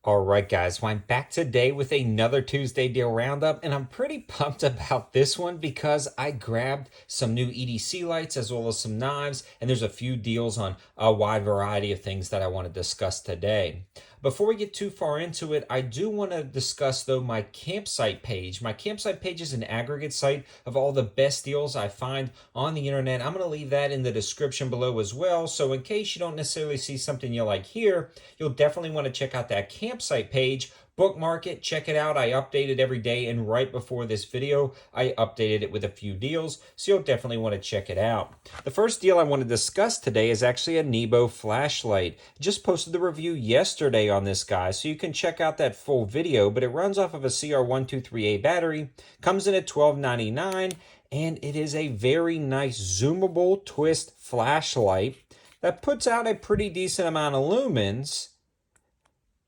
All right, guys. Well, I'm back today with another Tuesday deal roundup, and I'm pretty pumped about this one because I grabbed some new EDC lights as well as some knives, and there's a few deals on a wide variety of things that I want to discuss today. Before we get too far into it, I do want to discuss, though, my campsite page. My campsite page is an aggregate site of all the best deals I find on the internet. I'm going to leave that in the description below as well. So, in case you don't necessarily see something you like here, you'll definitely want to check out that campsite page. Bookmark it, check it out. I update it every day, and right before this video, I updated it with a few deals, so you'll definitely want to check it out. The first deal I want to discuss today is actually a Nebo flashlight. Just posted the review yesterday on this guy, so you can check out that full video, but it runs off of a CR123A battery, comes in at $12.99, and it is a very nice zoomable twist flashlight that puts out a pretty decent amount of lumens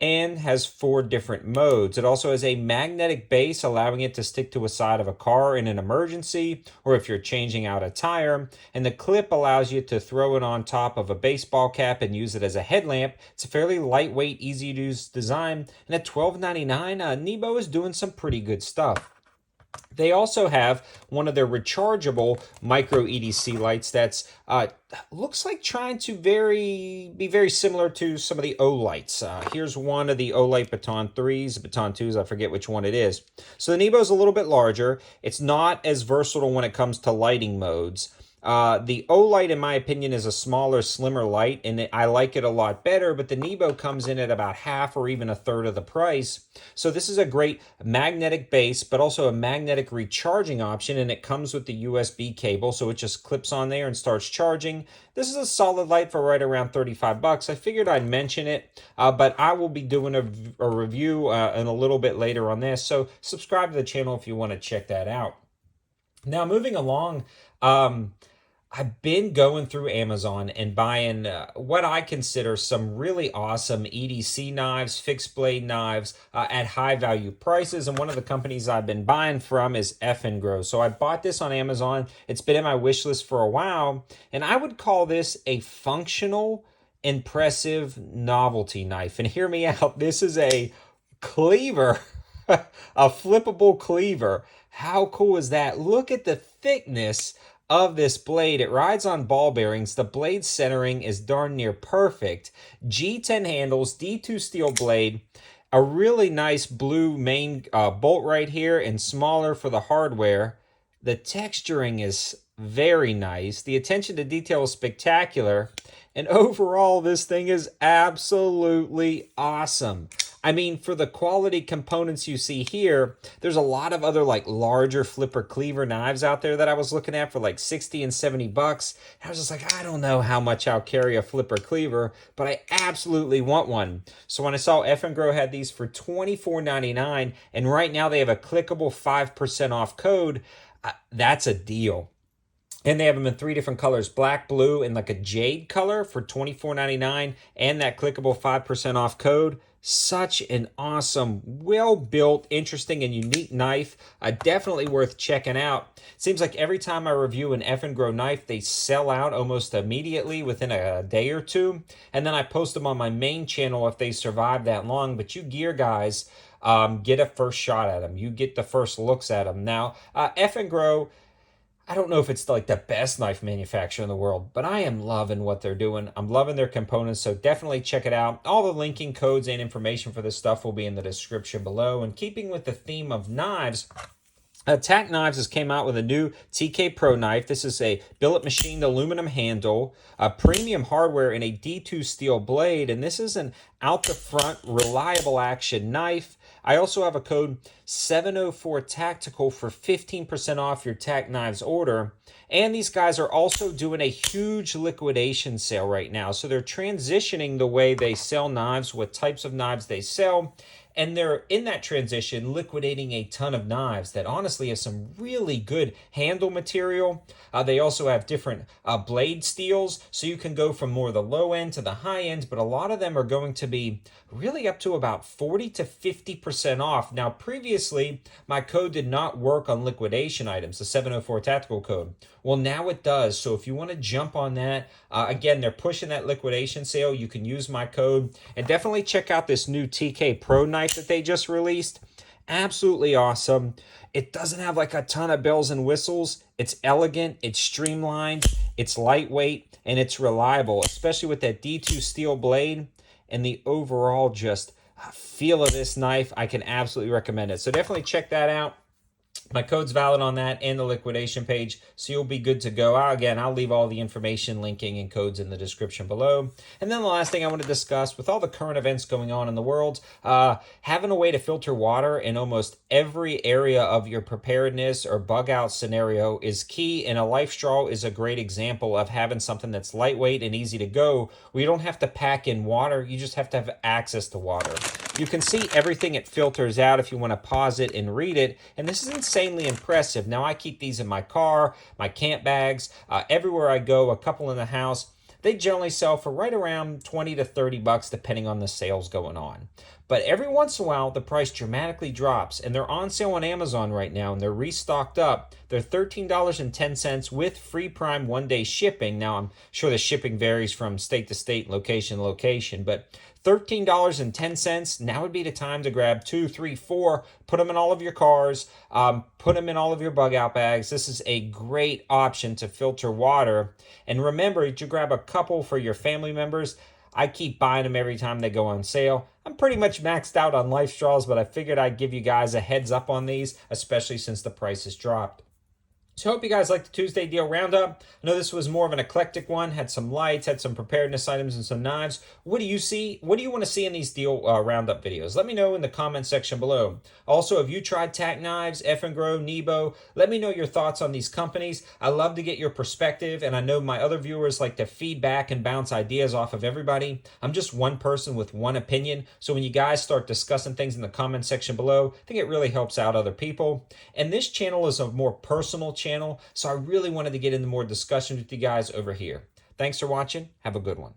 and has 4 different modes. It also has a magnetic base, allowing it to stick to a side of a car in an emergency or if you're changing out a tire. And the clip allows you to throw it on top of a baseball cap and use it as a headlamp. It's a fairly lightweight, easy to use design. And at $12.99, Nebo is doing some pretty good stuff. They also have one of their rechargeable micro EDC lights that's looks like trying to be very similar to some of the O lights. Here's one of the Olight Baton 3s, Baton 2s, I forget which one it is. So the Nebo is a little bit larger. It's not as versatile when it comes to lighting modes. The Olight, in my opinion, is a smaller, slimmer light, and I like it a lot better, but the Nebo comes in at about half or even a third of the price. So this is a great magnetic base, but also a magnetic recharging option, and it comes with the USB cable, so it just clips on there and starts charging. This is a solid light for right around 35 bucks. I figured I'd mention it, but I will be doing a review in a little bit later on this, so subscribe to the channel if you want to check that out. Now, moving along, I've been going through Amazon and buying what I consider some really awesome EDC knives, fixed blade knives at high value prices. And one of the companies I've been buying from is Eafengrow. So I bought this on Amazon. It's been in my wish list for a while. And I would call this a functional, impressive novelty knife. And hear me out. This is a cleaver, a flippable cleaver. How cool is that? Look at the thickness of this blade. It rides on ball bearings. The blade centering is darn near perfect. G10 handles, D2 steel blade, a really nice blue main bolt right here, and smaller for the hardware. The texturing is very nice. The attention to detail is spectacular. And overall, this thing is absolutely awesome. I mean, for the quality components you see here, there's a lot of other like larger flipper cleaver knives out there that I was looking at for like 60 and 70 bucks. And I was just like, I don't know how much I'll carry a flipper cleaver, but I absolutely want one. So when I saw Eafengrow had these for $24.99, and right now they have a clickable 5% off code, that's a deal. And they have them in 3 different colors, black, blue, and like a jade color for $24.99, and that clickable 5% off code. Such an awesome, well-built, interesting, and unique knife. Definitely worth checking out. It seems like every time I review an Eafengrow knife, they sell out almost immediately within a day or two. And then I post them on my main channel if they survive that long. But you gear guys, get a first shot at them. You get the first looks at them. Now, Eafengrow, I don't know if it's like the best knife manufacturer in the world, but I am loving what they're doing. I'm loving their components, so definitely check it out. All the linking codes and information for this stuff will be in the description below. And keeping with the theme of knives, Attack Knives has came out with a new TK Pro knife. This is a billet machined aluminum handle, a premium hardware, and a D2 steel blade. And this is an out the front, reliable action knife. I also have a code 704 Tactical for 15% off your Tac Knives order. And these guys are also doing a huge liquidation sale right now. So they're transitioning the way they sell knives, what types of knives they sell. And they're in that transition liquidating a ton of knives that honestly have some really good handle material. They also have different blade steels, so you can go from more the low end to the high end, but a lot of them are going to be really up to about 40 to 50% off. Now, previously previously my code did not work on liquidation items, the 704 tactical code. Well, now it does. So if you want to jump on that, again, they're pushing that liquidation sale. You can use my code, and definitely check out this new TK Pro knife that they just released. Absolutely awesome. It doesn't have like a ton of bells and whistles. It's elegant, it's streamlined, it's lightweight, and it's reliable, especially with that D2 steel blade and the overall just feel of this knife. I can absolutely recommend it. So definitely check that out. My code's valid on that and the liquidation page, so you'll be good to go. Again, I'll leave all the information, linking, and codes in the description below. And then the last thing I want to discuss, with all the current events going on in the world, having a way to filter water in almost every area of your preparedness or bug out scenario is key, and a LifeStraw is a great example of having something that's lightweight and easy to go, where you don't have to pack in water, you just have to have access to water. You can see everything it filters out if you want to pause it and read it, and this is insanely impressive. Now, I keep these in my car, my camp bags, everywhere I go, a couple in the house. They generally sell for right around 20 to 30 bucks depending on the sales going on. But every once in a while, the price dramatically drops, and they're on sale on Amazon right now, and they're restocked up. They're $13.10 with free Prime one-day shipping. Now, I'm sure the shipping varies from state to state, location to location, but $13.10, now would be the time to grab 2, 3, 4, put them in all of your cars, put them in all of your bug out bags. This is a great option to filter water. And remember to grab a couple for your family members. I keep buying them every time they go on sale. I'm pretty much maxed out on LifeStraws, but I figured I'd give you guys a heads up on these, especially since the price has dropped. So I hope you guys liked the Tuesday Deal Roundup. I know this was more of an eclectic one. Had some lights, had some preparedness items, and some knives. What do you see? What do you want to see in these Deal Roundup videos? Let me know in the comment section below. Also, have you tried Tac Knives, Effing Grow, Nebo? Let me know your thoughts on these companies. I love to get your perspective, and I know my other viewers like to feedback and bounce ideas off of everybody. I'm just one person with one opinion, so when you guys start discussing things in the comment section below, I think it really helps out other people. And this channel is a more personal channel, so I really wanted to get into more discussions with you guys over here. Thanks for watching. Have a good one.